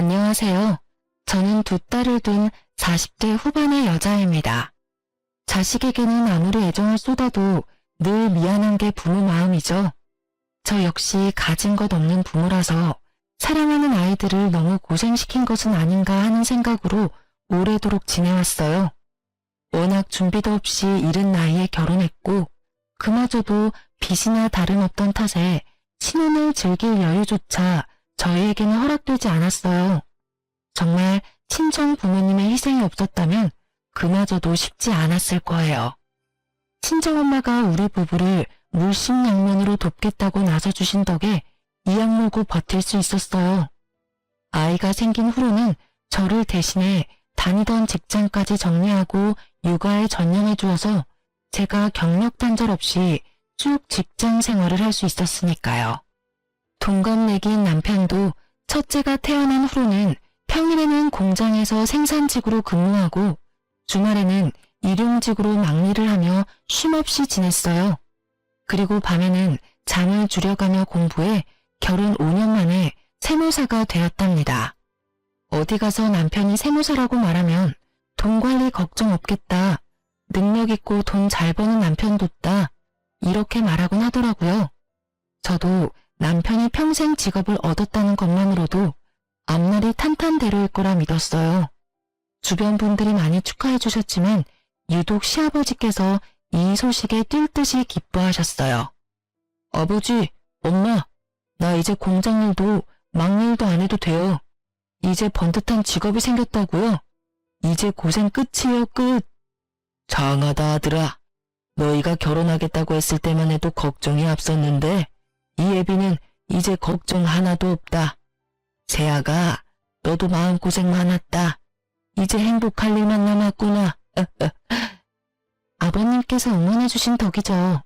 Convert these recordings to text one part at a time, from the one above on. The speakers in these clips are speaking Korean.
안녕하세요. 저는 두 딸을 둔 40대 후반의 여자입니다. 자식에게는 아무리 애정을 쏟아도 늘 미안한 게 부모 마음이죠. 저 역시 가진 것 없는 부모라서 사랑하는 아이들을 너무 고생시킨 것은 아닌가 하는 생각으로 오래도록 지내왔어요. 워낙 준비도 없이 이른 나이에 결혼했고 그마저도 빚이나 다름없던 탓에 신혼을 즐길 여유조차 저희에게는 허락되지 않았어요. 정말 친정 부모님의 희생이 없었다면 그마저도 쉽지 않았을 거예요. 친정엄마가 우리 부부를 물심양면으로 돕겠다고 나서주신 덕에 이악 물고 버틸 수 있었어요. 아이가 생긴 후로는 저를 대신해 다니던 직장까지 정리하고 육아에 전념해 주어서 제가 경력 단절 없이 쭉 직장 생활을 할 수 있었으니까요. 동갑내기인 남편도 첫째가 태어난 후로는 평일에는 공장에서 생산직으로 근무하고 주말에는 일용직으로 막일을 하며 쉼없이 지냈어요. 그리고 밤에는 잠을 줄여가며 공부해 결혼 5년 만에 세무사가 되었답니다. 어디 가서 남편이 세무사라고 말하면 돈 관리 걱정 없겠다. 능력 있고 돈 잘 버는 남편 뒀다. 이렇게 말하곤 하더라고요. 저도 남편이 평생 직업을 얻었다는 것만으로도 앞날이 탄탄대로일 거라 믿었어요. 주변 분들이 많이 축하해 주셨지만 유독 시아버지께서 이 소식에 뛸 듯이 기뻐하셨어요. 아버지, 엄마, 나 이제 공장일도 막일도 안 해도 돼요. 이제 번듯한 직업이 생겼다고요? 이제 고생 끝이에요, 끝. 장하다 아들아. 너희가 결혼하겠다고 했을 때만 해도 걱정이 앞섰는데 이 애비는 이제 걱정 하나도 없다. 세아가 너도 마음고생 많았다. 이제 행복할 일만 남았구나. 아버님께서 응원해주신 덕이죠.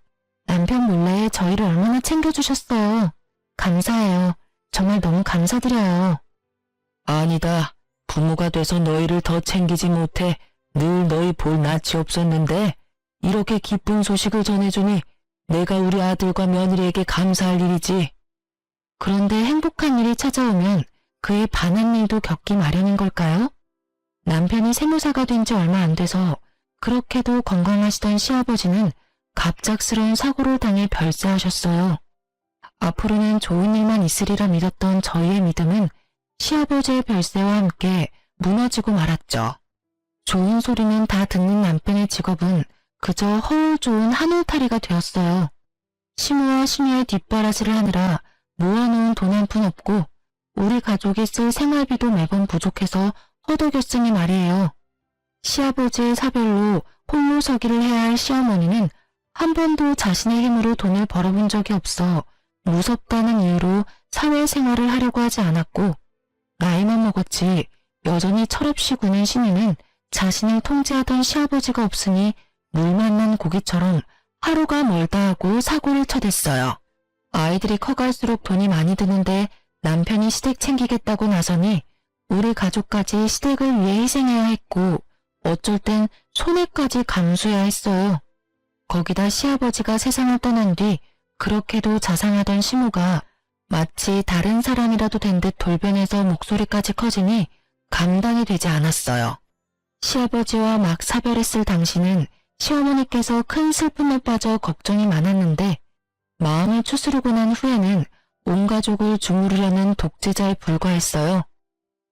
남편 몰래 저희를 얼마나 챙겨주셨어요. 감사해요. 정말 너무 감사드려요. 아니다. 부모가 돼서 너희를 더 챙기지 못해 늘 너희 볼 낯이 없었는데 이렇게 기쁜 소식을 전해주니 내가 우리 아들과 며느리에게 감사할 일이지. 그런데 행복한 일이 찾아오면 그에 반한 일도 겪기 마련인 걸까요? 남편이 세무사가 된 지 얼마 안 돼서 그렇게도 건강하시던 시아버지는 갑작스러운 사고를 당해 별세하셨어요. 앞으로는 좋은 일만 있으리라 믿었던 저희의 믿음은 시아버지의 별세와 함께 무너지고 말았죠. 좋은 소리는 다 듣는 남편의 직업은 그저 허울 좋은 하늘타리가 되었어요. 시무와 시녀의 뒷바라지를 하느라 모아놓은 돈 한 푼 없고 우리 가족이 쓸 생활비도 매번 부족해서 허덕였으니 말이에요. 시아버지의 사별로 홀로 서기를 해야 할 시어머니는 한 번도 자신의 힘으로 돈을 벌어본 적이 없어 무섭다는 이유로 사회생활을 하려고 하지 않았고 나이만 먹었지 여전히 철없이 구는 신이는 자신을 통제하던 시아버지가 없으니 물 만난 고기처럼 하루가 멀다 하고 사고를 쳐댔어요. 아이들이 커갈수록 돈이 많이 드는데 남편이 시댁 챙기겠다고 나서니 우리 가족까지 시댁을 위해 희생해야 했고 어쩔 땐 손해까지 감수해야 했어요. 거기다 시아버지가 세상을 떠난 뒤 그렇게도 자상하던 시모가 마치 다른 사람이라도 된 듯 돌변해서 목소리까지 커지니 감당이 되지 않았어요. 시아버지와 막 사별했을 당시는 시어머니께서 큰 슬픔에 빠져 걱정이 많았는데 마음을 추스르고 난 후에는 온 가족을 주무르려는 독재자에 불과했어요.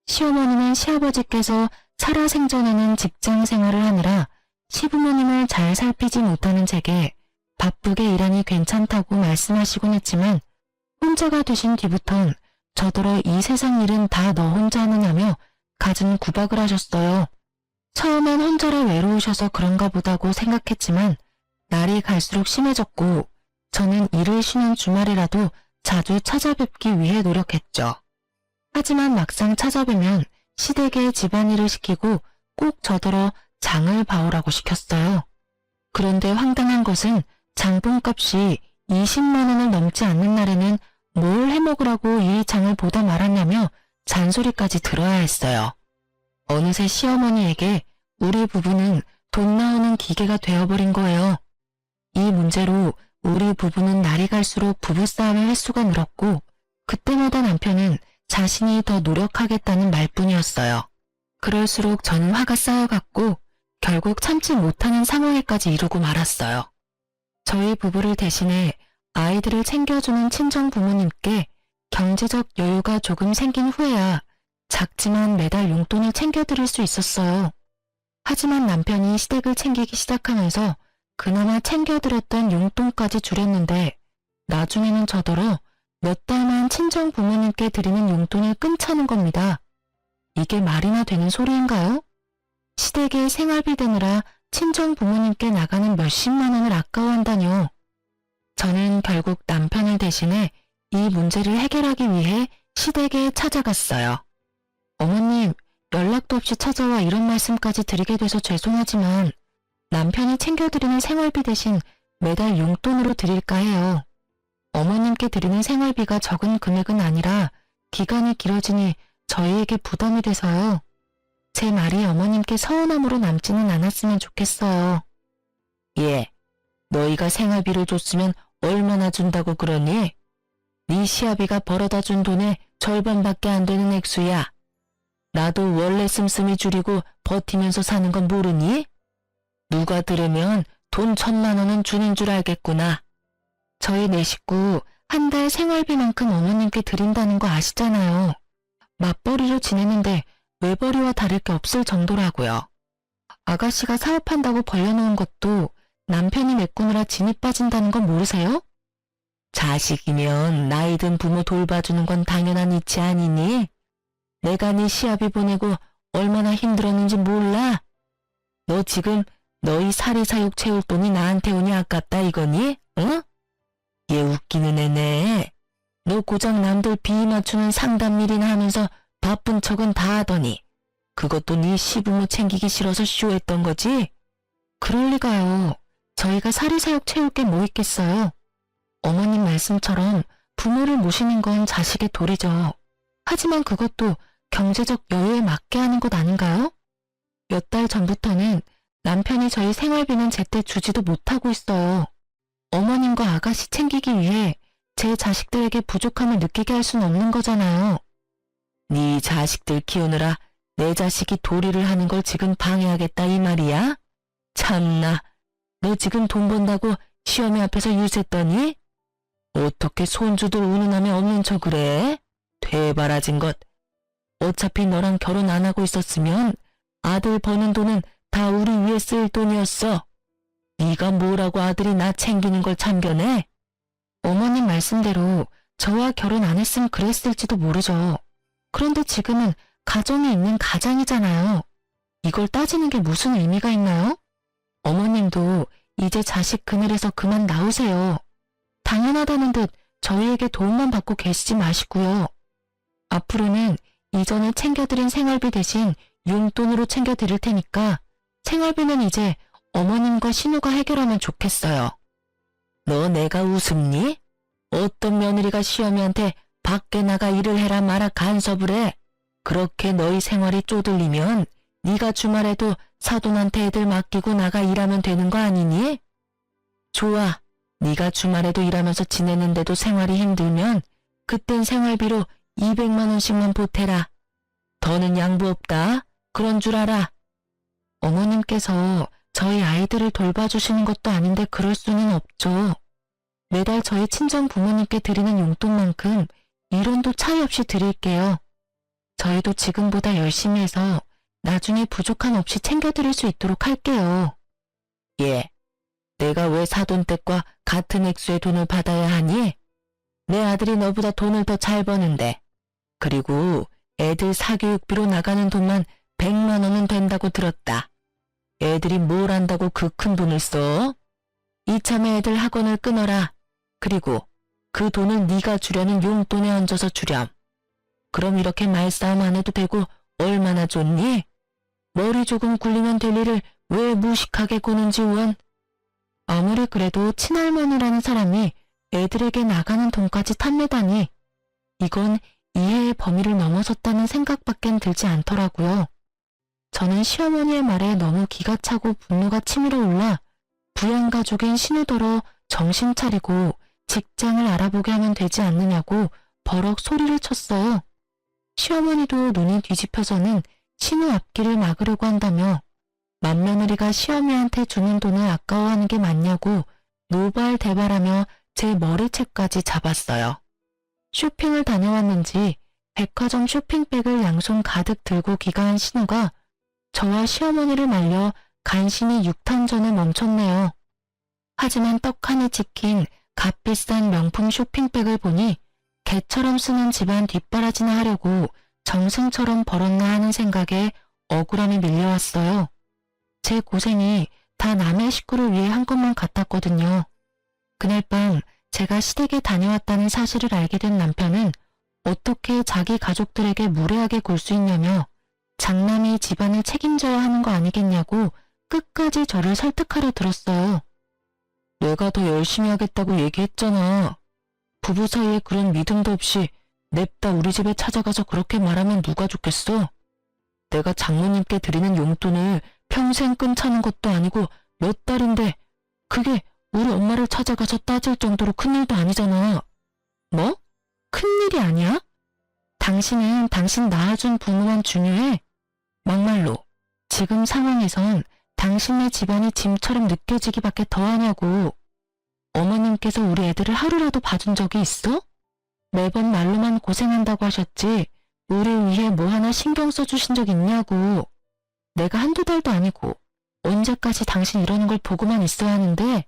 시어머니는 시아버지께서 살아생전에는 직장 생활을 하느라 시부모님을 잘 살피지 못하는 제게 바쁘게 일하니 괜찮다고 말씀하시곤 했지만 혼자가 되신 뒤부턴 저더러 이 세상 일은 다 너 혼자 하느냐며 갖은 구박을 하셨어요. 처음엔 혼자라 외로우셔서 그런가 보다고 생각했지만 날이 갈수록 심해졌고 저는 일을 쉬는 주말이라도 자주 찾아뵙기 위해 노력했죠. 하지만 막상 찾아뵈면 시댁에 집안일을 시키고 꼭 저더러 장을 봐오라고 시켰어요. 그런데 황당한 것은 장본값이 20만 원을 넘지 않는 날에는 뭘 해먹으라고 이 장을 보다 말았냐며 잔소리까지 들어야 했어요. 어느새 시어머니에게 우리 부부는 돈 나오는 기계가 되어버린 거예요. 이 문제로 우리 부부는 날이 갈수록 부부싸움의 횟수가 늘었고 그때마다 남편은 자신이 더 노력하겠다는 말뿐이었어요. 그럴수록 저는 화가 쌓여갔고 결국 참지 못하는 상황에까지 이르고 말았어요. 저희 부부를 대신해 아이들을 챙겨주는 친정 부모님께 경제적 여유가 조금 생긴 후에야 작지만 매달 용돈을 챙겨드릴 수 있었어요. 하지만 남편이 시댁을 챙기기 시작하면서 그나마 챙겨드렸던 용돈까지 줄였는데 나중에는 저더러 몇 달만 친정 부모님께 드리는 용돈을 끊자는 겁니다. 이게 말이나 되는 소리인가요? 시댁에 생활비 되느라 친정 부모님께 나가는 몇십만 원을 아까워한다뇨. 저는 결국 남편을 대신해 이 문제를 해결하기 위해 시댁에 찾아갔어요. 어머님, 연락도 없이 찾아와 이런 말씀까지 드리게 돼서 죄송하지만 남편이 챙겨드리는 생활비 대신 매달 용돈으로 드릴까 해요. 어머님께 드리는 생활비가 적은 금액은 아니라 기간이 길어지니 저희에게 부담이 돼서요. 제 말이 어머님께 서운함으로 남지는 않았으면 좋겠어요. 예, 너희가 생활비를 줬으면 얼마나 준다고 그러니? 네 시아비가 벌어다 준 돈의 절반밖에 안 되는 액수야. 나도 원래 씀씀이 줄이고 버티면서 사는 건 모르니? 누가 들으면 돈 1,000만 원은 주는 줄 알겠구나. 저희 네 식구 한 달 생활비만큼 어머님께 드린다는 거 아시잖아요. 맞벌이로 지내는데 외벌이와 다를 게 없을 정도라고요. 아가씨가 사업한다고 벌려놓은 것도 남편이 메꾸느라 진이 빠진다는 건 모르세요? 자식이면 나이 든 부모 돌봐주는 건 당연한 이치 아니니? 내가 네 시아비 보내고 얼마나 힘들었는지 몰라? 너 지금 너희 사리사욕 채울 돈이 나한테 오니 아깝다 이거니? 응? 얘 웃기는 애네. 너 고작 남들 비위 맞추는 상담일이나 하면서 바쁜 척은 다 하더니 그것도 네 시부모 챙기기 싫어서 쇼했던 거지? 그럴 리가요. 저희가 사리사욕 채울 게 뭐 있겠어요. 어머님 말씀처럼 부모를 모시는 건 자식의 도리죠. 하지만 그것도 경제적 여유에 맞게 하는 것 아닌가요? 몇 달 전부터는 남편이 저희 생활비는 제때 주지도 못하고 있어요. 어머님과 아가씨 챙기기 위해 제 자식들에게 부족함을 느끼게 할 순 없는 거잖아요. 네 자식들 키우느라 내 자식이 도리를 하는 걸 지금 방해하겠다 이 말이야? 참나, 너 지금 돈 번다고 시어미 앞에서 유세떠니? 어떻게 손주들 운운하며 없는 척을 해? 되바라진 것. 어차피 너랑 결혼 안 하고 있었으면 아들 버는 돈은 다 우리 위에 쓸 돈이었어. 네가 뭐라고 아들이 나 챙기는 걸 참견해? 어머님 말씀대로 저와 결혼 안 했으면 그랬을지도 모르죠. 그런데 지금은 가정이 있는 가장이잖아요. 이걸 따지는 게 무슨 의미가 있나요? 어머님도 이제 자식 그늘에서 그만 나오세요. 당연하다는 듯 저희에게 도움만 받고 계시지 마시고요. 앞으로는 이전에 챙겨드린 생활비 대신 용돈으로 챙겨드릴 테니까 생활비는 이제 어머님과 신우가 해결하면 좋겠어요. 너 내가 우습니? 어떤 며느리가 시어미한테 밖에 나가 일을 해라 마라 간섭을 해. 그렇게 너희 생활이 쪼들리면 네가 주말에도 사돈한테 애들 맡기고 나가 일하면 되는 거 아니니? 좋아. 네가 주말에도 일하면서 지내는데도 생활이 힘들면 그땐 생활비로 200만 원씩만 보태라. 더는 양보 없다. 그런 줄 알아. 어머님께서 저희 아이들을 돌봐주시는 것도 아닌데 그럴 수는 없죠. 매달 저희 친정 부모님께 드리는 용돈만큼 1원도 차이 없이 드릴게요. 저희도 지금보다 열심히 해서 나중에 부족함 없이 챙겨드릴 수 있도록 할게요. 예, 내가 왜 사돈댁과 같은 액수의 돈을 받아야 하니? 내 아들이 너보다 돈을 더 잘 버는데. 그리고 애들 사교육비로 나가는 돈만 100만 원은 된다고 들었다. 애들이 뭘 안다고 그 큰 돈을 써? 이참에 애들 학원을 끊어라. 그리고 그 돈을 네가 주려는 용돈에 얹어서 주렴. 그럼 이렇게 말싸움 안 해도 되고 얼마나 좋니? 머리 조금 굴리면 될 일을 왜 무식하게 구는지 원. 아무리 그래도 친할머니라는 사람이 애들에게 나가는 돈까지 탐내다니 이건 이해의 범위를 넘어섰다는 생각밖엔 들지 않더라고요. 저는 시어머니의 말에 너무 기가 차고 분노가 치밀어 올라 부양가족인 신우더러 정신 차리고 직장을 알아보게 하면 되지 않느냐고 버럭 소리를 쳤어요. 시어머니도 눈이 뒤집혀서는 신우 앞길을 막으려고 한다며 맏며느리가 시어미한테 주는 돈을 아까워하는 게 맞냐고 노발대발하며 제 머리채까지 잡았어요. 쇼핑을 다녀왔는지 백화점 쇼핑백을 양손 가득 들고 귀가한 신우가 저와 시어머니를 말려 간신히 육탄전을 멈췄네요. 하지만 떡하니 찍힌 값비싼 명품 쇼핑백을 보니 개처럼 쓰는 집안 뒷바라지나 하려고 정승처럼 벌었나 하는 생각에 억울함이 밀려왔어요. 제 고생이 다 남의 식구를 위해 한 것만 같았거든요. 그날 밤 제가 시댁에 다녀왔다는 사실을 알게 된 남편은 어떻게 자기 가족들에게 무례하게 굴 수 있냐며 장남이 집안을 책임져야 하는 거 아니겠냐고 끝까지 저를 설득하려 들었어요. 내가 더 열심히 하겠다고 얘기했잖아. 부부 사이에 그런 믿음도 없이 냅다 우리 집에 찾아가서 그렇게 말하면 누가 좋겠어? 내가 장모님께 드리는 용돈을 평생 끈차는 것도 아니고 몇 달인데 그게 우리 엄마를 찾아가서 따질 정도로 큰일도 아니잖아. 뭐? 큰일이 아니야? 당신은 당신 낳아준 부모만 중요해? 막말로 지금 상황에선 당신네 집안이 짐처럼 느껴지기밖에 더하냐고. 어머님께서 우리 애들을 하루라도 봐준 적이 있어? 매번 말로만 고생한다고 하셨지 우리를 위해 뭐 하나 신경 써주신 적 있냐고. 내가 한두 달도 아니고 언제까지 당신 이러는 걸 보고만 있어야 하는데.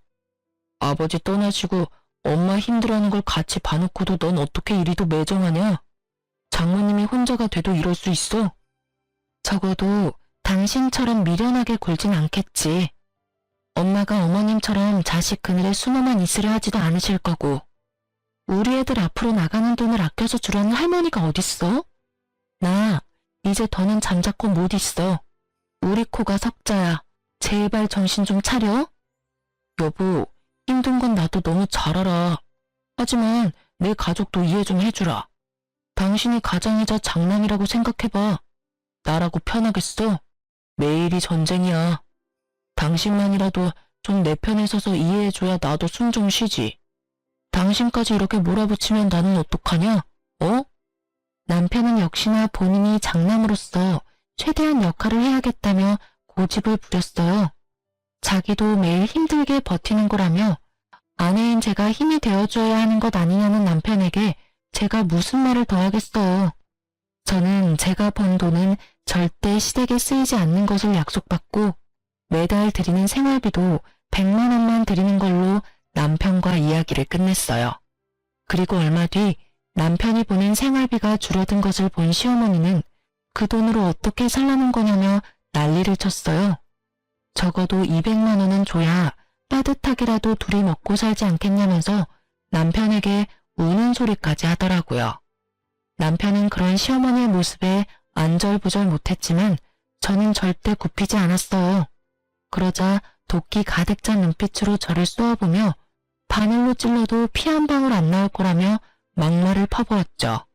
아버지 떠나시고 엄마 힘들어하는 걸 같이 봐놓고도 넌 어떻게 이리도 매정하냐? 장모님이 혼자가 돼도 이럴 수 있어? 적어도 당신처럼 미련하게 굴진 않겠지. 엄마가 어머님처럼 자식 그늘에 숨어만 있으려 하지도 않으실 거고. 우리 애들 앞으로 나가는 돈을 아껴서 주라는 할머니가 어딨어? 나 이제 더는 잠자코 못 있어. 우리 코가 석자야. 제발 정신 좀 차려. 여보, 힘든 건 나도 너무 잘 알아. 하지만 내 가족도 이해 좀 해주라. 당신이 가장이자 장남이라고 생각해봐. 나라고 편하겠어? 매일이 전쟁이야. 당신만이라도 좀 내 편에 서서 이해해줘야 나도 숨 좀 쉬지. 당신까지 이렇게 몰아붙이면 나는 어떡하냐? 어? 남편은 역시나 본인이 장남으로서 최대한 역할을 해야겠다며 고집을 부렸어요. 자기도 매일 힘들게 버티는 거라며 아내인 제가 힘이 되어줘야 하는 것 아니냐는 남편에게 제가 무슨 말을 더 하겠어요. 저는 제가 번 돈은 절대 시댁에 쓰이지 않는 것을 약속받고 매달 드리는 생활비도 100만 원만 드리는 걸로 남편과 이야기를 끝냈어요. 그리고 얼마 뒤 남편이 보낸 생활비가 줄어든 것을 본 시어머니는 그 돈으로 어떻게 살라는 거냐며 난리를 쳤어요. 적어도 200만 원은 줘야 따뜻하게라도 둘이 먹고 살지 않겠냐면서 남편에게 우는 소리까지 하더라고요. 남편은 그런 시어머니의 모습에 안절부절 못했지만 저는 절대 굽히지 않았어요. 그러자 도끼 가득 찬 눈빛으로 저를 쏘아보며 바늘로 찔러도 피 한 방울 안 나올 거라며 막말을 퍼부었죠.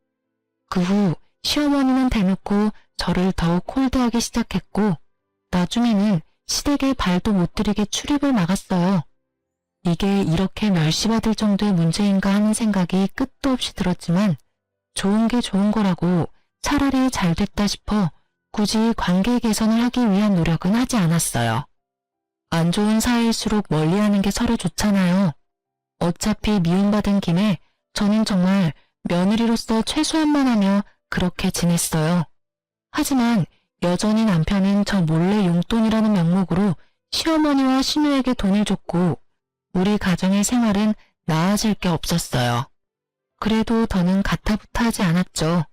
그 후 시어머니는 대놓고 저를 더욱 콜드하기 시작했고 나중에는 시댁에 발도 못 들이게 출입을 막았어요. 이게 이렇게 멸시받을 정도의 문제인가 하는 생각이 끝도 없이 들었지만 좋은 게 좋은 거라고 차라리 잘 됐다 싶어 굳이 관계 개선을 하기 위한 노력은 하지 않았어요. 안 좋은 사이일수록 멀리하는 게 서로 좋잖아요. 어차피 미움받은 김에 저는 정말 며느리로서 최소한만 하며 그렇게 지냈어요. 하지만 여전히 남편은 저 몰래 용돈이라는 명목으로 시어머니와 신우에게 돈을 줬고 우리 가정의 생활은 나아질 게 없었어요. 그래도 더는 가타부타하지 않았죠.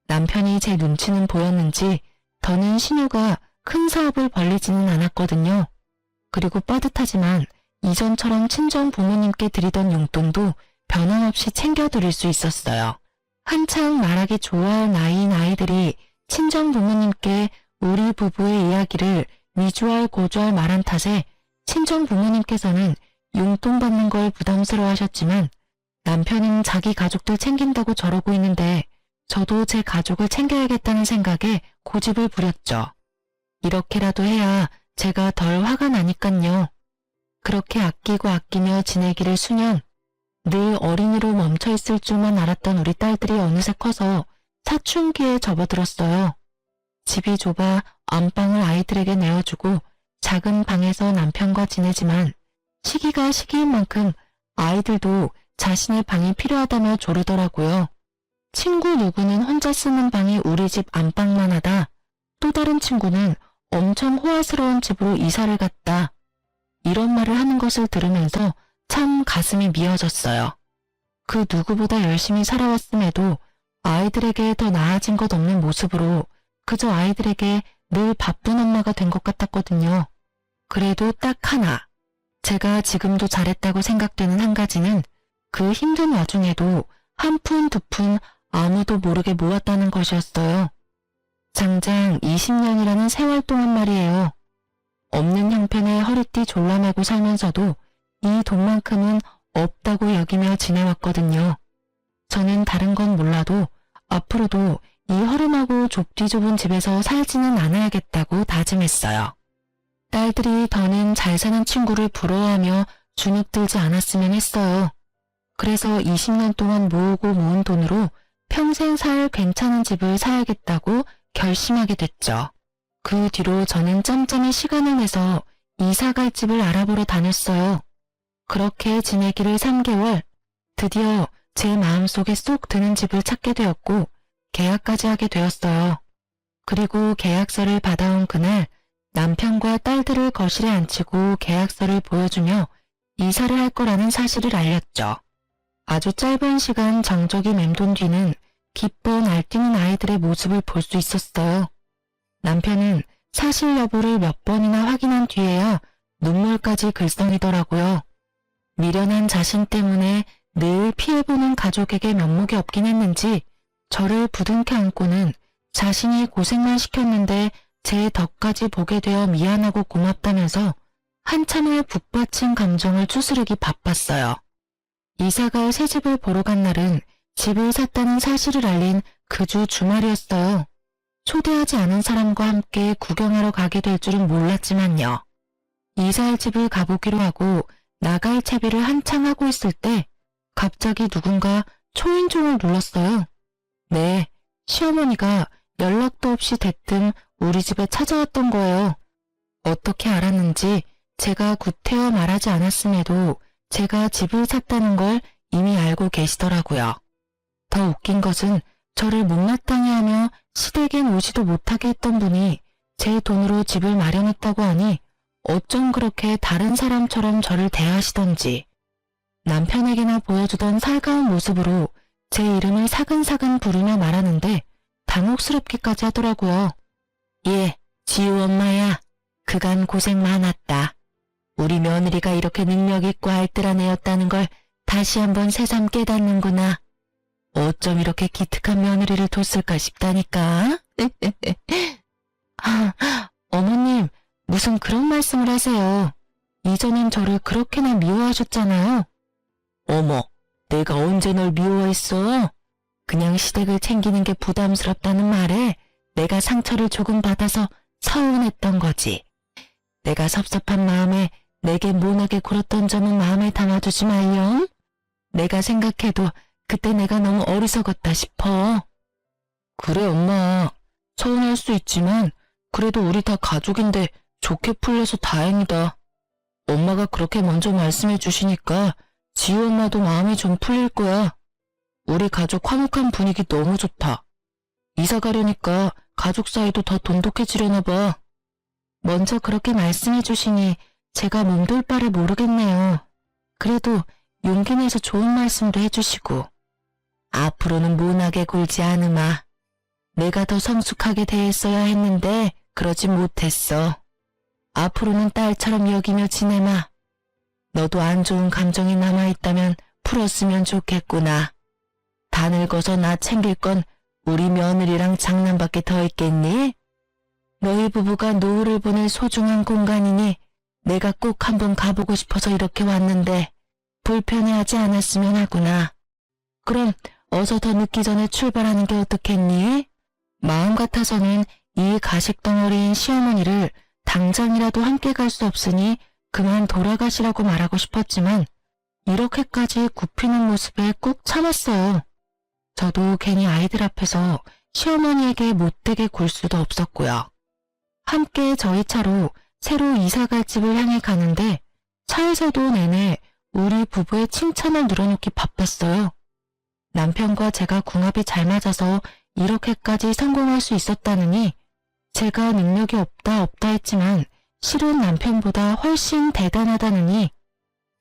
남편이 제 눈치는 보였는지 더는 신우가 큰 사업을 벌리지는 않았거든요. 그리고 빠듯하지만 이전처럼 친정 부모님께 드리던 용돈도 변함없이 챙겨드릴 수 있었어요. 한창 말하기 좋아할 나이인 아이들이 친정 부모님께 우리 부부의 이야기를 위조할 고조할 말한 탓에 친정 부모님께서는 용돈 받는 걸 부담스러워 하셨지만 남편은 자기 가족들 챙긴다고 저러고 있는데 저도 제 가족을 챙겨야겠다는 생각에 고집을 부렸죠. 이렇게라도 해야 제가 덜 화가 나니깐요. 그렇게 아끼고 아끼며 지내기를 수년, 늘 어린이로 멈춰있을 줄만 알았던 우리 딸들이 어느새 커서 사춘기에 접어들었어요. 집이 좁아 안방을 아이들에게 내어주고 작은 방에서 남편과 지내지만 시기가 시기인 만큼 아이들도 자신의 방이 필요하다며 조르더라고요. 친구 누구는 혼자 쓰는 방이 우리 집 안방만 하다. 또 다른 친구는 엄청 호화스러운 집으로 이사를 갔다. 이런 말을 하는 것을 들으면서 참 가슴이 미어졌어요. 그 누구보다 열심히 살아왔음에도 아이들에게 더 나아진 것 없는 모습으로 그저 아이들에게 늘 바쁜 엄마가 된 것 같았거든요. 그래도 딱 하나, 제가 지금도 잘했다고 생각되는 한 가지는 그 힘든 와중에도 한 푼 두 푼 아무도 모르게 모았다는 것이었어요. 장장 20년이라는 세월 동안 말이에요. 없는 형편에 허리띠 졸라매고 살면서도 이 돈만큼은 없다고 여기며 지내왔거든요. 저는 다른 건 몰라도 앞으로도 이 허름하고 좁디 좁은 집에서 살지는 않아야겠다고 다짐했어요. 딸들이 더는 잘 사는 친구를 부러워하며 주눅들지 않았으면 했어요. 그래서 20년 동안 모으고 모은 돈으로 평생 살 괜찮은 집을 사야겠다고 결심하게 됐죠. 그 뒤로 저는 짬짬이 시간을 내서 이사갈 집을 알아보러 다녔어요. 그렇게 지내기를 3개월, 드디어 제 마음속에 쏙 드는 집을 찾게 되었고 계약까지 하게 되었어요. 그리고 계약서를 받아온 그날 남편과 딸들을 거실에 앉히고 계약서를 보여주며 이사를 할 거라는 사실을 알렸죠. 아주 짧은 시간 정적이 맴돈 뒤는 기뻐 날뛰는 아이들의 모습을 볼 수 있었어요. 남편은 사실 여부를 몇 번이나 확인한 뒤에야 눈물까지 글썽이더라고요. 미련한 자신 때문에 늘 피해보는 가족에게 면목이 없긴 했는지 저를 부둥켜 안고는 자신이 고생만 시켰는데 제 덕까지 보게 되어 미안하고 고맙다면서 한참을 북받친 감정을 추스르기 바빴어요. 이사갈 새 집을 보러 간 날은 집을 샀다는 사실을 알린 그 주 주말이었어요. 초대하지 않은 사람과 함께 구경하러 가게 될 줄은 몰랐지만요. 이사할 집을 가보기로 하고 나갈 채비를 한창 하고 있을 때 갑자기 누군가 초인종을 눌렀어요. 네, 시어머니가 연락도 없이 대뜸 우리 집에 찾아왔던 거예요. 어떻게 알았는지 제가 구태여 말하지 않았음에도 제가 집을 샀다는 걸 이미 알고 계시더라고요. 더 웃긴 것은 저를 못마땅해 하며 시댁엔 오지도 못하게 했던 분이 제 돈으로 집을 마련했다고 하니 어쩜 그렇게 다른 사람처럼 저를 대하시던지 남편에게나 보여주던 살가운 모습으로 제 이름을 사근사근 부르며 말하는데 당혹스럽기까지 하더라고요. 예, 지우 엄마야. 그간 고생 많았다. 우리 며느리가 이렇게 능력 있고 알뜰한 애였다는 걸 다시 한번 새삼 깨닫는구나. 어쩜 이렇게 기특한 며느리를 뒀을까 싶다니까. 어머님, 무슨 그런 말씀을 하세요. 이전엔 저를 그렇게나 미워하셨잖아요. 어머, 내가 언제 널 미워했어? 그냥 시댁을 챙기는 게 부담스럽다는 말에 내가 상처를 조금 받아서 서운했던 거지. 내가 섭섭한 마음에 내게 모나게 굴었던 점은 마음에 담아두지 말렴. 내가 생각해도 그때 내가 너무 어리석었다 싶어. 그래 엄마, 서운할 수 있지만 그래도 우리 다 가족인데 좋게 풀려서 다행이다. 엄마가 그렇게 먼저 말씀해 주시니까 지우 엄마도 마음이 좀 풀릴 거야. 우리 가족 화목한 분위기 너무 좋다. 이사 가려니까 가족 사이도 더 돈독해지려나 봐. 먼저 그렇게 말씀해 주시니 제가 몸둘 바를 모르겠네요. 그래도 용기 내서 좋은 말씀도 해주시고. 앞으로는 모나게 굴지 않으마. 내가 더 성숙하게 대했어야 했는데 그러지 못했어. 앞으로는 딸처럼 여기며 지내마. 너도 안 좋은 감정이 남아있다면 풀었으면 좋겠구나. 다 늙어서 나 챙길 건 우리 며느리랑 장남밖에 더 있겠니? 너희 부부가 노후를 보낼 소중한 공간이니 내가 꼭 한번 가보고 싶어서 이렇게 왔는데 불편해하지 않았으면 하구나. 그럼 어서 더 늦기 전에 출발하는 게 어떻겠니? 마음 같아서는 이 가식덩어리인 시어머니를 당장이라도 함께 갈 수 없으니 그만 돌아가시라고 말하고 싶었지만 이렇게까지 굽히는 모습에 꾹 참았어요. 저도 괜히 아이들 앞에서 시어머니에게 못되게 굴 수도 없었고요. 함께 저희 차로 새로 이사갈 집을 향해 가는데 차에서도 내내 우리 부부의 칭찬을 늘어놓기 바빴어요. 남편과 제가 궁합이 잘 맞아서 이렇게까지 성공할 수 있었다느니 제가 능력이 없다 했지만 실은 남편보다 훨씬 대단하다느니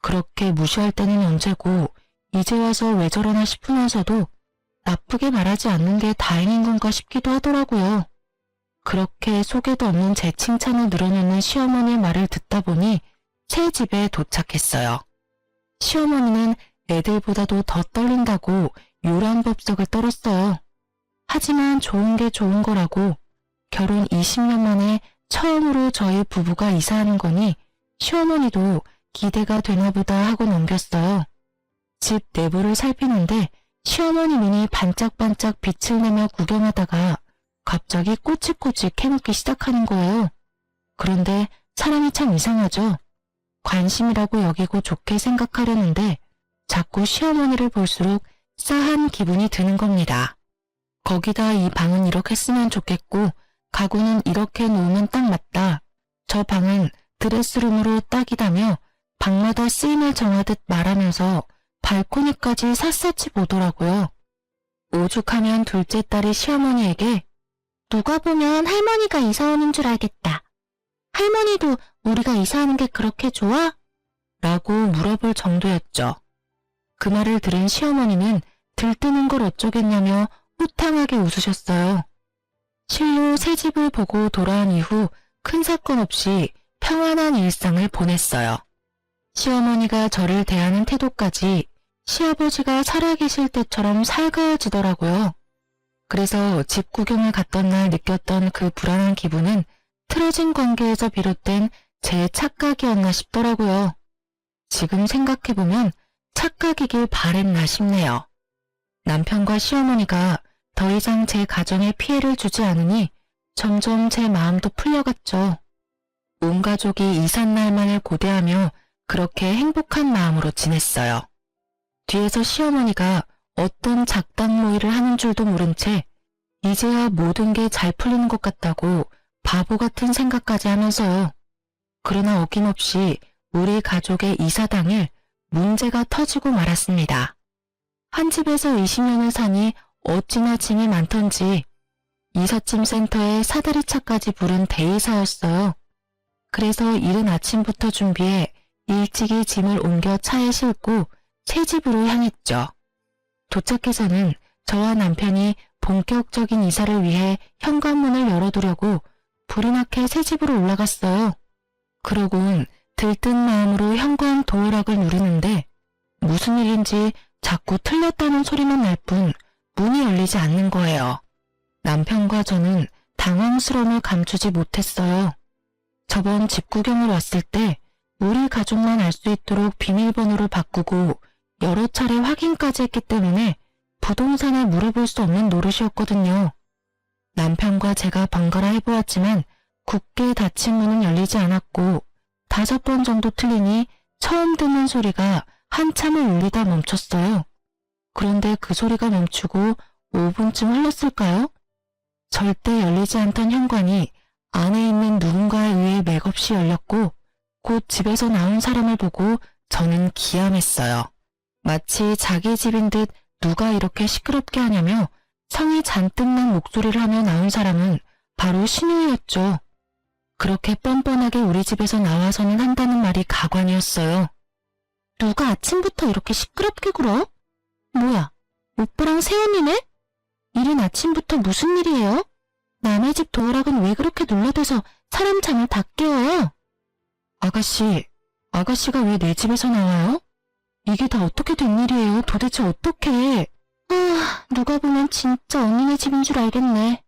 그렇게 무시할 때는 언제고 이제 와서 왜 저러나 싶으면서도 나쁘게 말하지 않는 게 다행인 건가 싶기도 하더라고요. 그렇게 속에도 없는 제 칭찬을 늘어놓는 시어머니의 말을 듣다 보니 새 집에 도착했어요. 시어머니는 애들보다도 더 떨린다고 요란법석을 떨었어요. 하지만 좋은 게 좋은 거라고 결혼 20년 만에 처음으로 저희 부부가 이사하는 거니 시어머니도 기대가 되나 보다 하고 넘겼어요. 집 내부를 살피는데 시어머니 눈이 반짝반짝 빛을 내며 구경하다가 갑자기 꼬치꼬치 캐묻기 시작하는 거예요. 그런데 사람이 참 이상하죠. 관심이라고 여기고 좋게 생각하려는데 자꾸 시어머니를 볼수록 싸한 기분이 드는 겁니다. 거기다 이 방은 이렇게 쓰면 좋겠고 가구는 이렇게 놓으면 딱 맞다. 저 방은 드레스룸으로 딱이다며 방마다 쓰임을 정하듯 말하면서 발코니까지 샅샅이 보더라고요. 오죽하면 둘째 딸이 시어머니에게 누가 보면 할머니가 이사 오는 줄 알겠다. 할머니도 우리가 이사하는 게 그렇게 좋아? 라고 물어볼 정도였죠. 그 말을 들은 시어머니는 들뜨는 걸 어쩌겠냐며 호탕하게 웃으셨어요. 실로 새 집을 보고 돌아온 이후 큰 사건 없이 평안한 일상을 보냈어요. 시어머니가 저를 대하는 태도까지 시아버지가 살아계실 때처럼 살가워지더라고요. 그래서 집 구경을 갔던 날 느꼈던 그 불안한 기분은 틀어진 관계에서 비롯된 제 착각이었나 싶더라고요. 지금 생각해보면 착각이길 바랬나 싶네요. 남편과 시어머니가 더 이상 제 가정에 피해를 주지 않으니 점점 제 마음도 풀려갔죠. 온 가족이 이삿날만을 고대하며 그렇게 행복한 마음으로 지냈어요. 뒤에서 시어머니가 어떤 작당 모의를 하는 줄도 모른 채 이제야 모든 게 잘 풀리는 것 같다고 바보 같은 생각까지 하면서요. 그러나 어김없이 우리 가족의 이사 당일 문제가 터지고 말았습니다. 한 집에서 20년을 사니 어찌나 짐이 많던지 이삿짐 센터에 사다리차까지 부른 대이사였어요. 그래서 이른 아침부터 준비해 일찍이 짐을 옮겨 차에 싣고 새 집으로 향했죠. 도착해서는 저와 남편이 본격적인 이사를 위해 현관문을 열어두려고 불이 나게 새 집으로 올라갔어요. 그러곤 들뜬 마음으로 현관 도어락을 누르는데 무슨 일인지 자꾸 틀렸다는 소리만 날 뿐 문이 열리지 않는 거예요. 남편과 저는 당황스러움을 감추지 못했어요. 저번 집 구경을 왔을 때 우리 가족만 알 수 있도록 비밀번호를 바꾸고 여러 차례 확인까지 했기 때문에 부동산에 물어볼 수 없는 노릇이었거든요. 남편과 제가 번갈아 해보았지만 굳게 닫힌 문은 열리지 않았고 5번 정도 틀리니 처음 듣는 소리가 한참을 울리다 멈췄어요. 그런데 그 소리가 멈추고 5분쯤 흘렀을까요? 절대 열리지 않던 현관이 안에 있는 누군가에 의해 맥없이 열렸고 곧 집에서 나온 사람을 보고 저는 기함했어요. 마치 자기 집인 듯 누가 이렇게 시끄럽게 하냐며 성이 잔뜩 난 목소리를 하며 나온 사람은 바로 신우이였죠. 그렇게 뻔뻔하게 우리 집에서 나와서는 한다는 말이 가관이었어요. 누가 아침부터 이렇게 시끄럽게 굴어? 뭐야, 오빠랑 새언니네? 이른 아침부터 무슨 일이에요? 남의 집 도어락은 왜 그렇게 눌러대서 사람 잠을 다 깨워요? 아가씨가 왜 내 집에서 나와요? 이게 다 어떻게 된 일이에요? 도대체 어떻게? 누가 보면 진짜 언니네 집인 줄 알겠네.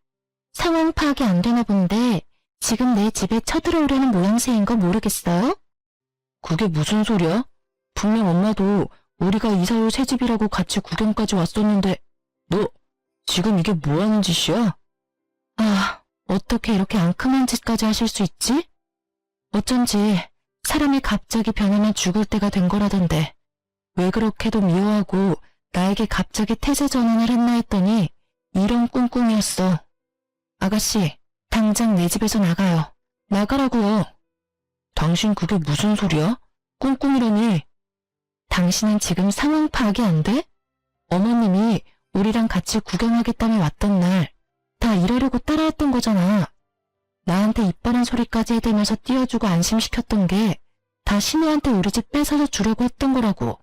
상황 파악이 안 되나 본데 지금 내 집에 쳐들어오려는 모양새인 거 모르겠어요? 그게 무슨 소리야? 분명 엄마도 우리가 이사 올 새 집이라고 같이 구경까지 왔었는데 너 지금 이게 뭐 하는 짓이야? 어떻게 이렇게 앙큼한 짓까지 하실 수 있지? 어쩐지 사람이 갑자기 변하면 죽을 때가 된 거라던데 왜 그렇게도 미워하고 나에게 갑자기 태세 전환을 했나 했더니 이런 꿍꿍이었어. 아가씨, 당장 내 집에서 나가요. 나가라고요. 당신 그게 무슨 소리야? 꿍꿍이라니. 당신은 지금 상황 파악이 안 돼? 어머님이 우리랑 같이 구경하겠다며 왔던 날 다 이러려고 따라했던 거잖아. 나한테 이빨한 소리까지 해대면서 띄워주고 안심시켰던 게 다 신우한테 우리 집 뺏어서 주려고 했던 거라고.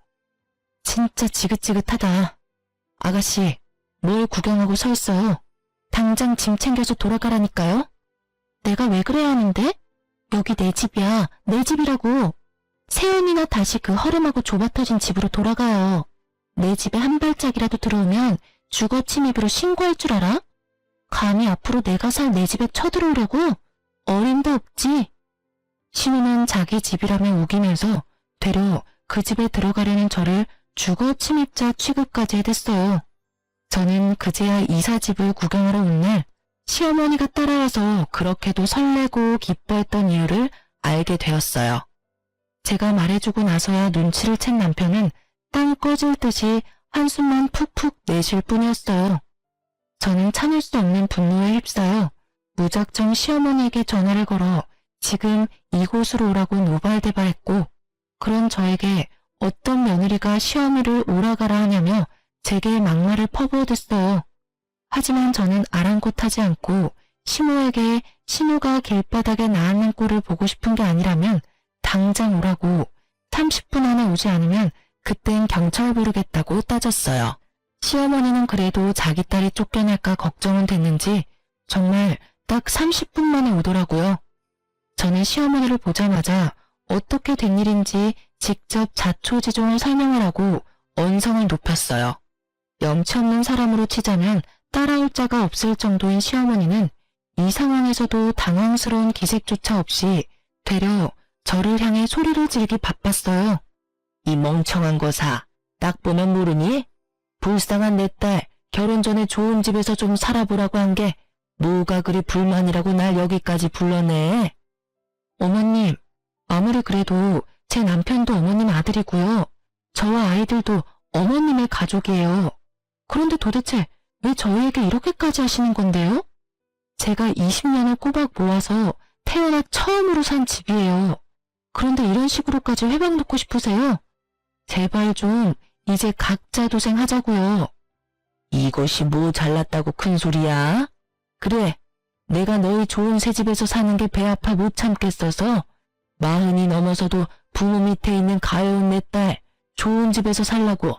진짜 지긋지긋하다. 아가씨, 뭘 구경하고 서 있어요? 당장 짐 챙겨서 돌아가라니까요? 내가 왜 그래야 하는데? 여기 내 집이야. 내 집이라고. 세연이나 다시 그 허름하고 좁아터진 집으로 돌아가요. 내 집에 한 발짝이라도 들어오면 주거 침입으로 신고할 줄 알아? 감히 앞으로 내가 살 내 집에 쳐들어오려고? 어림도 없지. 신우는 자기 집이라며 우기면서 되려 그 집에 들어가려는 저를 주거 침입자 취급까지 해댔어요. 저는 그제야 이사집을 구경하러 온 날 시어머니가 따라와서 그렇게도 설레고 기뻐했던 이유를 알게 되었어요. 제가 말해주고 나서야 눈치를 챈 남편은 땅 꺼질 듯이 한숨만 푹푹 내쉴 뿐이었어요. 저는 참을 수 없는 분노에 휩싸여 무작정 시어머니에게 전화를 걸어 지금 이곳으로 오라고 노발대발했고, 그런 저에게 어떤 며느리가 시어머니를 오라가라 하냐며 제게 막말을 퍼부어댔어요. 하지만 저는 아랑곳하지 않고 시모에게 신우가 길바닥에 나앉는 꼴을 보고 싶은 게 아니라면 당장 오라고, 30분 안에 오지 않으면 그땐 경찰 부르겠다고 따졌어요. 시어머니는 그래도 자기 딸이 쫓겨날까 걱정은 됐는지 정말 딱 30분 만에 오더라고요. 저는 시어머니를 보자마자 어떻게 된 일인지 직접 자초지종을 설명을 하고 언성을 높였어요. 염치 없는 사람으로 치자면 따라올 자가 없을 정도인 시어머니는 이 상황에서도 당황스러운 기색조차 없이 되려 저를 향해 소리를 지르기 바빴어요. 이 멍청한 거사, 딱 보면 모르니? 불쌍한 내 딸, 결혼 전에 좋은 집에서 좀 살아보라고 한 게 뭐가 그리 불만이라고 날 여기까지 불러내? 어머님, 아무리 그래도 제 남편도 어머님 아들이고요. 저와 아이들도 어머님의 가족이에요. 그런데 도대체 왜 저희에게 이렇게까지 하시는 건데요? 제가 20년을 꼬박 모아서 태어나 처음으로 산 집이에요. 그런데 이런 식으로까지 회방 놓고 싶으세요? 제발 좀 이제 각자 도생하자고요. 이것이 뭐 잘났다고 큰 소리야? 그래, 내가 너희 좋은 새 집에서 사는 게 배 아파 못 참겠어서 40이 넘어서도 부모 밑에 있는 가여운 내 딸 좋은 집에서 살라고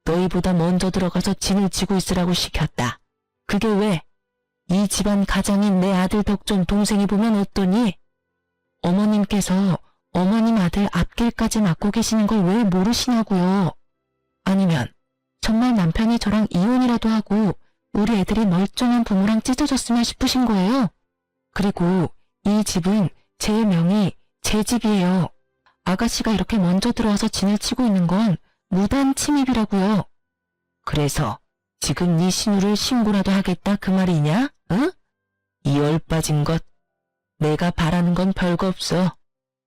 너희보다 먼저 들어가서 진을 치고 있으라고 시켰다. 그게 왜? 이 집안 가장인 내 아들 덕존 동생이 보면 어떠니? 어머님께서 어머님 아들 앞길까지 맡고 계시는 걸 왜 모르시냐고요. 아니면 정말 남편이 저랑 이혼이라도 하고 우리 애들이 멀쩡한 부모랑 찢어졌으면 싶으신 거예요. 그리고 이 집은 제 명의 제 집이에요. 아가씨가 이렇게 먼저 들어와서 진을 치고 있는 건 무단 침입이라고요. 그래서 지금 네 신우를 신고라도 하겠다 그 말이냐? 응? 이 얼빠진 것. 내가 바라는 건 별거 없어.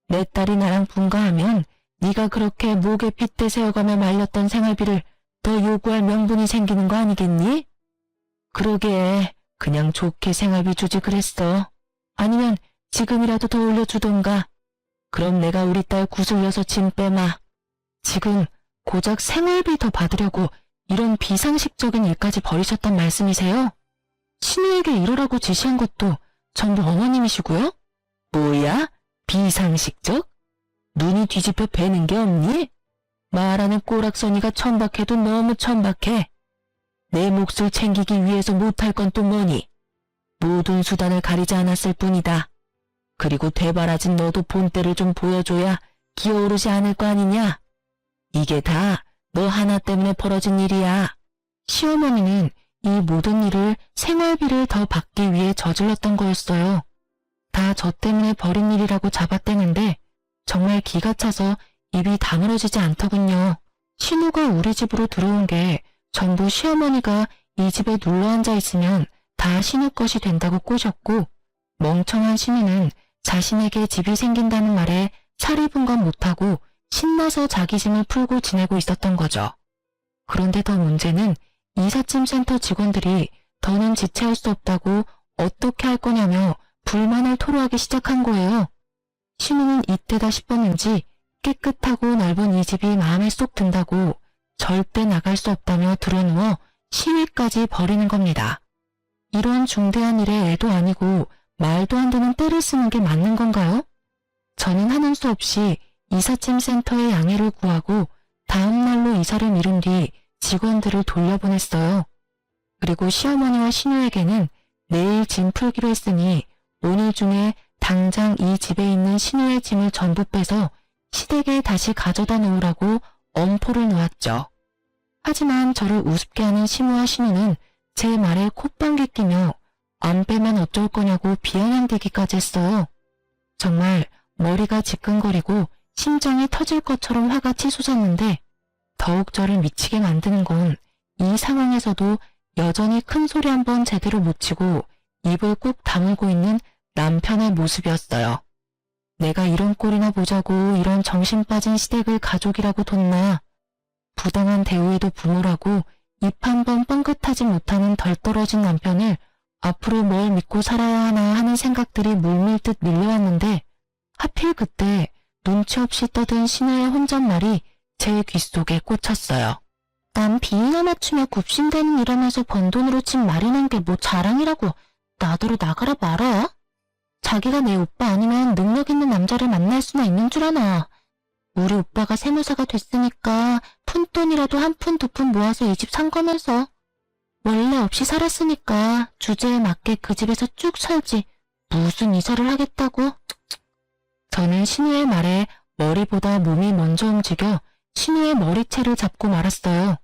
내 딸이 나랑 분가하면 네가 그렇게 목에 핏대 세워가며 말렸던 생활비를 더 요구할 명분이 생기는 거 아니겠니? 그러게 그냥 좋게 생활비 주지 그랬어. 아니면 지금이라도 더 올려주던가. 그럼 내가 우리 딸 구슬려서 짐 빼마. 지금 고작 생활비 더 받으려고 이런 비상식적인 일까지 벌이셨단 말씀이세요? 신우에게 이러라고 지시한 것도 전부 어머님이시고요? 뭐야? 비상식적? 눈이 뒤집혀 배는 게 없니? 말하는 꼬락서니가 천박해도 너무 천박해. 내 몫을 챙기기 위해서 못할 건 또 뭐니? 모든 수단을 가리지 않았을 뿐이다. 그리고 되바라진 너도 본때를 좀 보여줘야 기어오르지 않을 거 아니냐? 이게 다 너 하나 때문에 벌어진 일이야. 시어머니는 이 모든 일을 생활비를 더 받기 위해 저질렀던 거였어요. 다 저 때문에 벌인 일이라고 잡아떼는데 정말 기가 차서 입이 다물어지지 않더군요. 신우가 우리 집으로 들어온 게 전부 시어머니가 이 집에 눌러앉아 있으면 다 신우 것이 된다고 꼬셨고, 멍청한 신우는 자신에게 집이 생긴다는 말에 살 입은 건 못하고 신나서 자기 짐을 풀고 지내고 있었던 거죠. 그런데 더 문제는 이삿짐 센터 직원들이 더는 지체할 수 없다고 어떻게 할 거냐며 불만을 토로하기 시작한 거예요. 신우는 이때다 싶었는지 깨끗하고 넓은 이 집이 마음에 쏙 든다고 절대 나갈 수 없다며 드러누워 시위까지 벌이는 겁니다. 이런 중대한 일에 애도 아니고 말도 안 되는 때를 쓰는 게 맞는 건가요? 저는 하는 수 없이 이삿짐 센터에 양해를 구하고 다음 날로 이사를 미룬 뒤 직원들을 돌려보냈어요. 그리고 시어머니와 신우에게는 내일 짐 풀기로 했으니 오늘 중에 당장 이 집에 있는 신우의 짐을 전부 빼서 시댁에 다시 가져다 놓으라고 엄포를 놓았죠. 하지만 저를 우습게 하는 시무와 신우는 제 말에 콧방귀 끼며 안 빼면 어쩔 거냐고 비아냥대기까지 했어요. 정말 머리가 지끈거리고 심장이 터질 것처럼 화가 치솟았는데 더욱 저를 미치게 만드는 건 이 상황에서도 여전히 큰 소리 한번 제대로 못 치고 입을 꾹 다물고 있는 남편의 모습이었어요. 내가 이런 꼴이나 보자고 이런 정신 빠진 시댁을 가족이라고 뒀나. 부당한 대우에도 부모라고 입 한 번 뻥긋하지 못하는 덜 떨어진 남편을 앞으로 뭘 믿고 살아야 하나 하는 생각들이 물밀듯 밀려왔는데 하필 그때 눈치 없이 떠든 신우의 혼잣말이 제 귓속에 꽂혔어요. 난 비위나 맞추며 굽신대는 일하면서 번 돈으로 집 마련한 게 뭐 자랑이라고 나더러 나가라 말아. 자기가 내 오빠 아니면 능력 있는 남자를 만날 수나 있는 줄 아나. 우리 오빠가 세무사가 됐으니까 푼돈이라도 한 푼 두 푼 모아서 이 집 산 거면서. 원래 없이 살았으니까 주제에 맞게 그 집에서 쭉 살지. 무슨 이사를 하겠다고? 저는 신우의 말에 머리보다 몸이 먼저 움직여 신우의 머리채를 잡고 말았어요.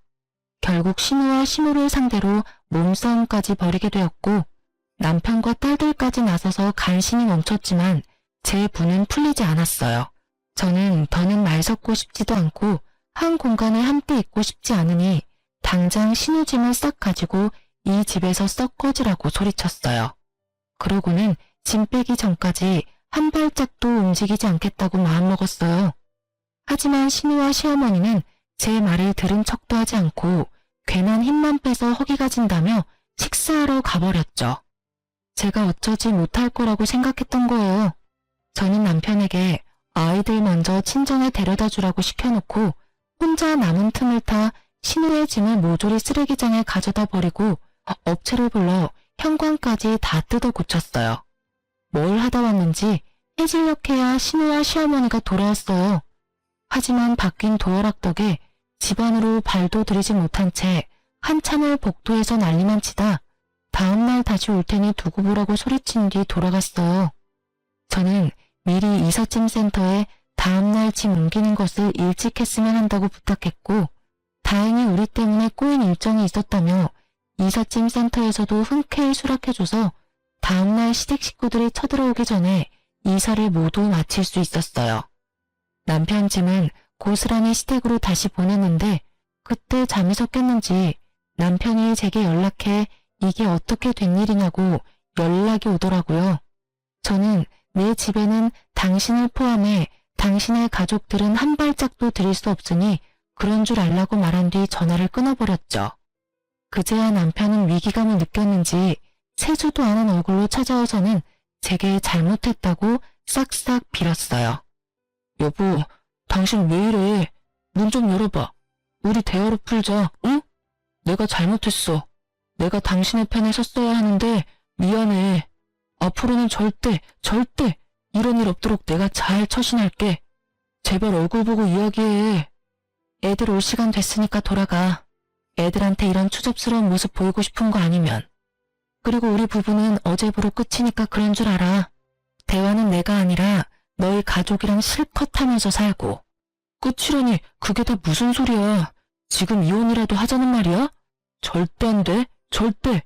결국 신우와 시무를 상대로 몸싸움까지 벌이게 되었고 남편과 딸들까지 나서서 간신히 멈췄지만 제 분은 풀리지 않았어요. 저는 더는 말 섞고 싶지도 않고 한 공간에 함께 있고 싶지 않으니 당장 신우 짐을 싹 가지고 이 집에서 썩 꺼지라고 소리쳤어요. 그러고는 짐 빼기 전까지 한 발짝도 움직이지 않겠다고 마음먹었어요. 하지만 신우와 시어머니는 제 말을 들은 척도 하지 않고 괜한 힘만 빼서 허기가 진다며 식사하러 가버렸죠. 제가 어쩌지 못할 거라고 생각했던 거예요. 저는 남편에게 아이들 먼저 친정에 데려다 주라고 시켜놓고 혼자 남은 틈을 타 신우의 짐을 모조리 쓰레기장에 가져다 버리고 업체를 불러 현관까지 다 뜯어 고쳤어요. 뭘 하다 왔는지 해질녘에야 신우와 시어머니가 돌아왔어요. 하지만 바뀐 도어락 덕에 집안으로 발도 들이지 못한 채 한참을 복도에서 난리만 치다 다음날 다시 올 테니 두고 보라고 소리친 뒤 돌아갔어요. 저는 미리 이삿짐 센터에 다음날 짐 옮기는 것을 일찍 했으면 한다고 부탁했고 다행히 우리 때문에 꼬인 일정이 있었다며 이삿짐 센터에서도 흔쾌히 수락해줘서 다음날 시댁 식구들이 쳐들어오기 전에 이사를 모두 마칠 수 있었어요. 남편 짐은 고스란히 시댁으로 다시 보냈는데 그때 잠이 섞였는지 남편이 제게 연락해 이게 어떻게 된 일이냐고 연락이 오더라고요. 저는 내 집에는 당신을 포함해 당신의 가족들은 한 발짝도 들일 수 없으니 그런 줄 알라고 말한 뒤 전화를 끊어버렸죠. 그제야 남편은 위기감을 느꼈는지 세수도 않은 얼굴로 찾아와서는 제게 잘못했다고 싹싹 빌었어요. 여보, 당신 왜 이래? 문 좀 열어봐. 우리 대화로 풀자, 응? 내가 잘못했어. 내가 당신의 편에 섰어야 하는데 미안해. 앞으로는 절대 이런 일 없도록 내가 잘 처신할게. 제발 얼굴 보고 이야기해. 애들 올 시간 됐으니까 돌아가. 애들한테 이런 추접스러운 모습 보이고 싶은 거 아니면. 그리고 우리 부부는 어제부로 끝이니까 그런 줄 알아. 대화는 내가 아니라 너희 가족이랑 실컷 하면서 살고. 끝이라니 그게 다 무슨 소리야. 지금 이혼이라도 하자는 말이야? 절대 안 돼. 절대.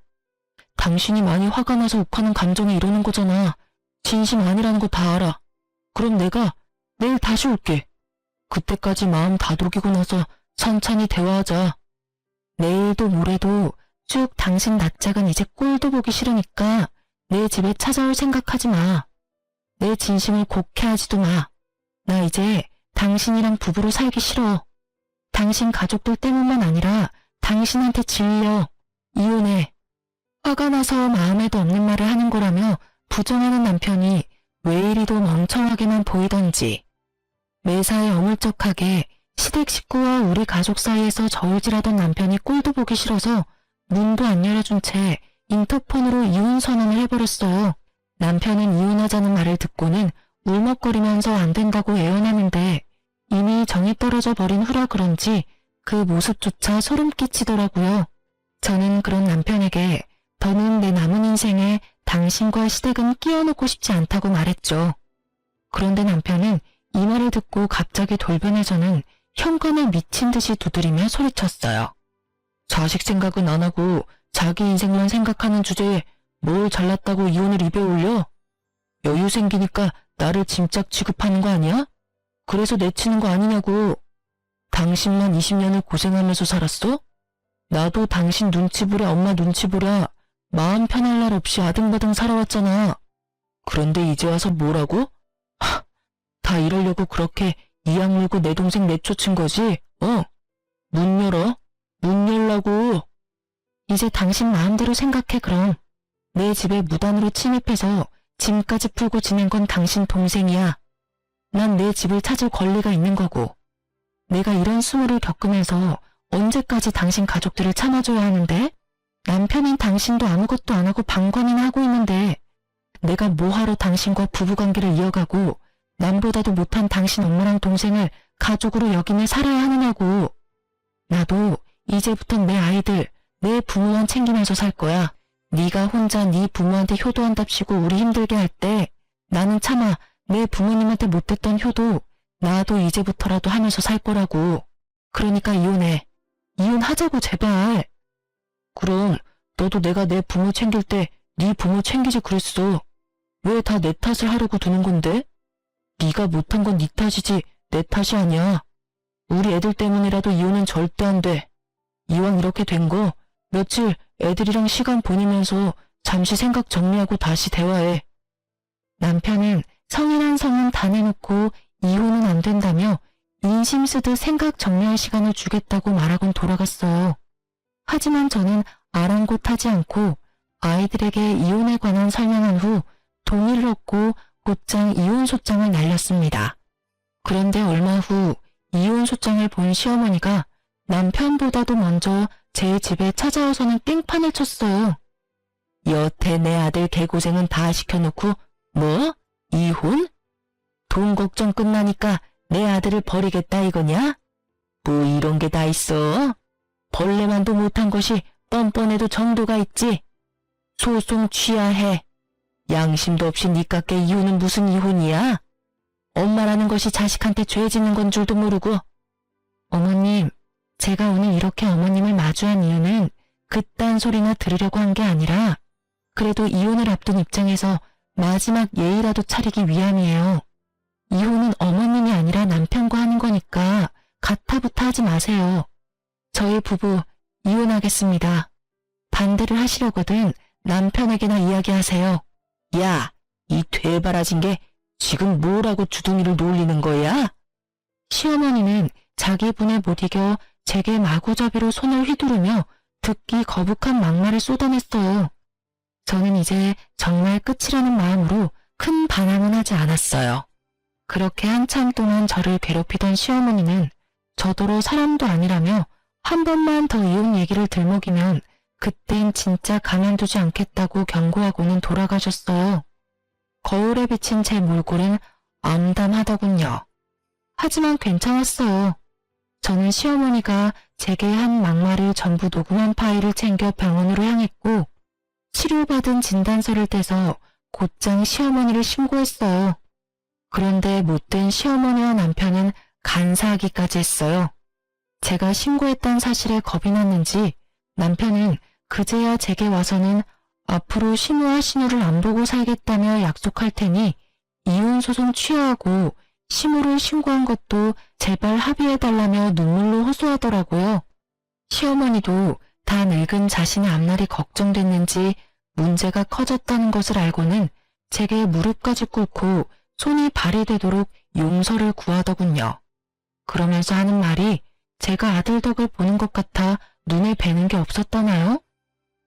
당신이 많이 화가 나서 욱하는 감정이 이러는 거잖아. 진심 아니라는 거 다 알아. 그럼 내가 내일 다시 올게. 그때까지 마음 다독이고 나서 천천히 대화하자. 내일도 모레도 쭉 당신 낯짝은 이제 꼴도 보기 싫으니까 내 집에 찾아올 생각하지 마. 내 진심을 곡해하지도 마. 나 이제 당신이랑 부부로 살기 싫어. 당신 가족들 때문만 아니라 당신한테 질려. 이혼해. 화가 나서 마음에도 없는 말을 하는 거라며 부정하는 남편이 왜 이리도 멍청하게만 보이던지. 매사에 어물쩍하게 시댁 식구와 우리 가족 사이에서 저울질하던 남편이 꼴도 보기 싫어서 문도 안 열어준 채 인터폰으로 이혼 선언을 해버렸어요. 남편은 이혼하자는 말을 듣고는 울먹거리면서 안 된다고 애원하는데 이미 정이 떨어져 버린 후라 그런지 그 모습조차 소름 끼치더라고요. 저는 그런 남편에게 더는 내 남은 인생에 당신과 시댁은 끼워놓고 싶지 않다고 말했죠. 그런데 남편은 이 말을 듣고 갑자기 돌변해서는 현관에 미친 듯이 두드리며 소리쳤어요. 자식 생각은 안 하고 자기 인생만 생각하는 주제에 뭘 잘났다고 이혼을 입에 올려? 여유 생기니까 나를 짐짝 취급하는 거 아니야? 그래서 내치는 거 아니냐고. 당신만 20년을 고생하면서 살았어? 나도 당신 눈치 보랴 엄마 눈치 보랴 마음 편할 날 없이 아등바등 살아왔잖아. 그런데 이제 와서 뭐라고? 다 이러려고 그렇게 이악 물고 내 동생 내쫓은 거지? 문 열어. 문 열라고. 이제 당신 마음대로 생각해 그럼. 내 집에 무단으로 침입해서 짐까지 풀고 지낸 건 당신 동생이야. 난 내 집을 찾을 권리가 있는 거고. 내가 이런 수모를 겪으면서 언제까지 당신 가족들을 참아줘야 하는데? 남편인 당신도 아무것도 안 하고 방관이나 하고 있는데 내가 뭐하러 당신과 부부관계를 이어가고 남보다도 못한 당신 엄마랑 동생을 가족으로 여기며 살아야 하느냐고. 나도 이제부턴 내 아이들, 내 부모만 챙기면서 살 거야. 네가 혼자 네 부모한테 효도한답시고 우리 힘들게 할 때 나는 차마 내 부모님한테 못했던 효도 나도 이제부터라도 하면서 살 거라고. 그러니까 이혼해. 이혼하자고 제발. 그럼 너도 내가 내 부모 챙길 때 네 부모 챙기지 그랬어. 왜 다 내 탓을 하려고 두는 건데? 네가 못한 건 네 탓이지 내 탓이 아니야. 우리 애들 때문이라도 이혼은 절대 안 돼. 이왕 이렇게 된 거 며칠 애들이랑 시간 보내면서 잠시 생각 정리하고 다시 대화해. 남편은 성인한 성은 다 내놓고 이혼은 안 된다며 인심 쓰듯 생각 정리할 시간을 주겠다고 말하곤 돌아갔어요. 하지만 저는 아랑곳하지 않고 아이들에게 이혼에 관한 설명한 후 동의를 얻고 곧장 이혼소장을 날렸습니다. 그런데 얼마 후 이혼소장을 본 시어머니가 남편보다도 먼저 제 집에 찾아와서는 땡판을 쳤어요. 여태 내 아들 개고생은 다 시켜놓고 뭐? 이혼? 돈 걱정 끝나니까 내 아들을 버리겠다 이거냐? 뭐 이런 게 다 있어? 벌레만도 못한 것이 뻔뻔해도 정도가 있지. 소송 취하해. 양심도 없이 니깎게 이혼은 무슨 이혼이야? 엄마라는 것이 자식한테 죄 짓는 건 줄도 모르고. 어머님, 제가 오늘 이렇게 어머님을 마주한 이유는 그딴 소리나 들으려고 한 게 아니라 그래도 이혼을 앞둔 입장에서 마지막 예의라도 차리기 위함이에요. 이혼은 어머님이 아니라 남편과 하는 거니까 가타부타 하지 마세요. 저희 부부 이혼하겠습니다. 반대를 하시려거든 남편에게나 이야기하세요. 야, 이 되바라진 게 지금 뭐라고 주둥이를 놀리는 거야? 시어머니는 자기 분에 못 이겨 제게 마구잡이로 손을 휘두르며 듣기 거북한 막말을 쏟아냈어요. 저는 이제 정말 끝이라는 마음으로 큰 반항은 하지 않았어요. 그렇게 한참 동안 저를 괴롭히던 시어머니는 저더러 사람도 아니라며 한 번만 더 이혼 얘기를 들먹이면 그땐 진짜 가만두지 않겠다고 경고하고는 돌아가셨어요. 거울에 비친 제 몰골은 암담하더군요. 하지만 괜찮았어요. 저는 시어머니가 제게 한 막말을 전부 녹음한 파일을 챙겨 병원으로 향했고 치료받은 진단서를 떼서 곧장 시어머니를 신고했어요. 그런데 못된 시어머니와 남편은 간사하기까지 했어요. 제가 신고했다는 사실에 겁이 났는지 남편은 그제야 제게 와서는 앞으로 신우와 신우를 안 보고 살겠다며 약속할 테니 이혼소송 취하하고 시모를 신고한 것도 제발 합의해달라며 눈물로 호소하더라고요. 시어머니도 다 늙은 자신의 앞날이 걱정됐는지 문제가 커졌다는 것을 알고는 제게 무릎까지 꿇고 손이 발이 되도록 용서를 구하더군요. 그러면서 하는 말이 제가 아들 덕을 보는 것 같아 눈에 뵈는 게 없었다나요?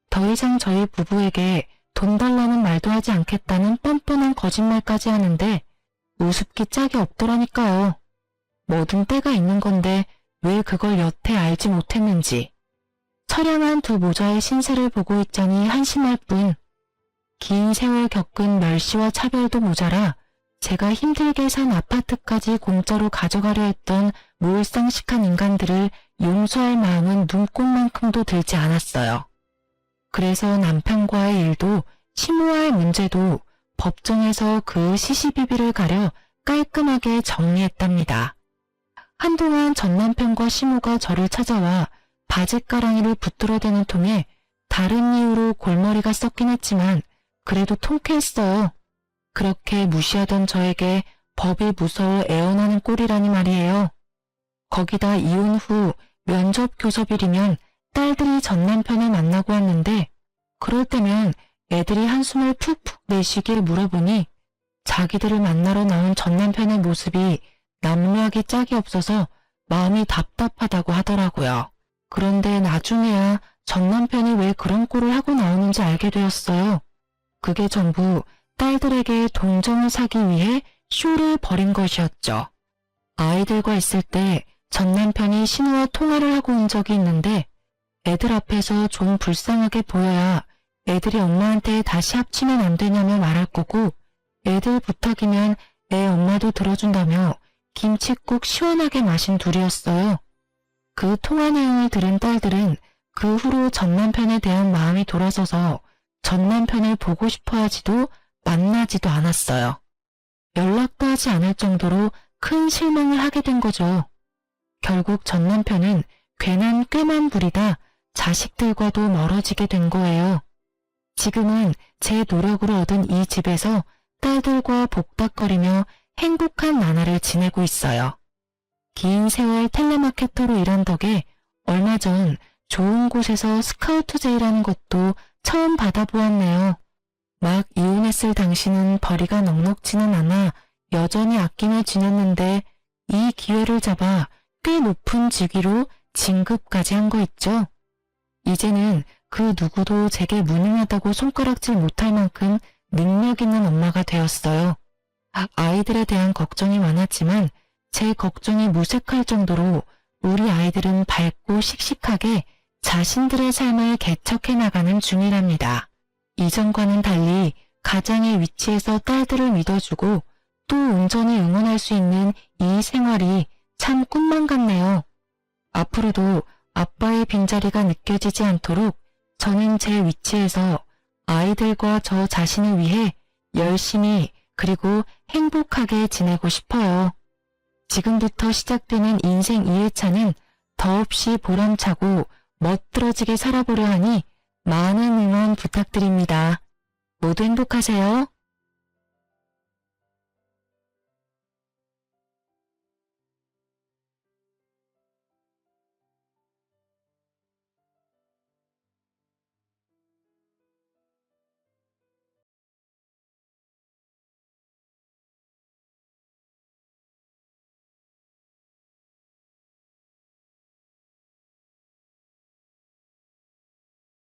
더 이상 저희 부부에게 돈 달라는 말도 하지 않겠다는 뻔뻔한 거짓말까지 하는데 우습기 짝이 없더라니까요. 뭐든 때가 있는 건데 왜 그걸 여태 알지 못했는지. 처량한 두 모자의 신세를 보고 있자니 한심할 뿐. 긴 세월 겪은 멸시와 차별도 모자라 제가 힘들게 산 아파트까지 공짜로 가져가려 했던 몰상식한 인간들을 용서할 마음은 눈꼽만큼도 들지 않았어요. 그래서 남편과의 일도 시무와의 문제도 법정에서 그 시시비비를 가려 깔끔하게 정리했답니다. 한동안 전 남편과 시무가 저를 찾아와 바짓가랑이를 붙들어대는 통에 다른 이유로 골머리가 썩긴 했지만 그래도 통쾌했어요. 그렇게 무시하던 저에게 법이 무서워 애원하는 꼴이라니 말이에요. 거기다 이혼 후 면접 교섭일이면 딸들이 전 남편을 만나고 왔는데 그럴 때면 애들이 한숨을 푹푹 내쉬길 물어보니 자기들을 만나러 나온 전 남편의 모습이 남루하기 짝이 없어서 마음이 답답하다고 하더라고요. 그런데 나중에야 전 남편이 왜 그런 꼴을 하고 나오는지 알게 되었어요. 그게 전부 딸들에게 동정을 사기 위해 쇼를 벌인 것이었죠. 아이들과 있을 때 전 남편이 신우와 통화를 하고 온 적이 있는데 애들 앞에서 좀 불쌍하게 보여야 애들이 엄마한테 다시 합치면 안 되냐며 말할 거고 애들 부탁이면 애 엄마도 들어준다며 김칫국 시원하게 마신 둘이었어요. 그 통화 내용을 들은 딸들은 그 후로 전 남편에 대한 마음이 돌아서서 전 남편을 보고 싶어 하지도 만나지도 않았어요. 연락도 하지 않을 정도로 큰 실망을 하게 된 거죠. 결국 전 남편은 괜한 꾀만 부리다 자식들과도 멀어지게 된 거예요. 지금은 제 노력으로 얻은 이 집에서 딸들과 복닥거리며 행복한 나날을 지내고 있어요. 긴 세월 텔레마케터로 일한 덕에 얼마 전 좋은 곳에서 스카우트 제의라는 것도 처음 받아보았네요. 막 이혼했을 당시는 벌이가 넉넉지는 않아 여전히 아끼며 지냈는데 이 기회를 잡아 꽤 높은 직위로 진급까지 한 거 있죠. 이제는 그 누구도 제게 무능하다고 손가락질 못할 만큼 능력 있는 엄마가 되었어요. 아이들에 대한 걱정이 많았지만 제 걱정이 무색할 정도로 우리 아이들은 밝고 씩씩하게 자신들의 삶을 개척해 나가는 중이랍니다. 이전과는 달리 가장의 위치에서 딸들을 믿어주고 또 온전히 응원할 수 있는 이 생활이 참 꿈만 같네요. 앞으로도 아빠의 빈자리가 느껴지지 않도록 저는 제 위치에서 아이들과 저 자신을 위해 열심히 그리고 행복하게 지내고 싶어요. 지금부터 시작되는 인생 2회차는 더없이 보람차고 멋들어지게 살아보려 하니 많은 응원 부탁드립니다. 모두 행복하세요.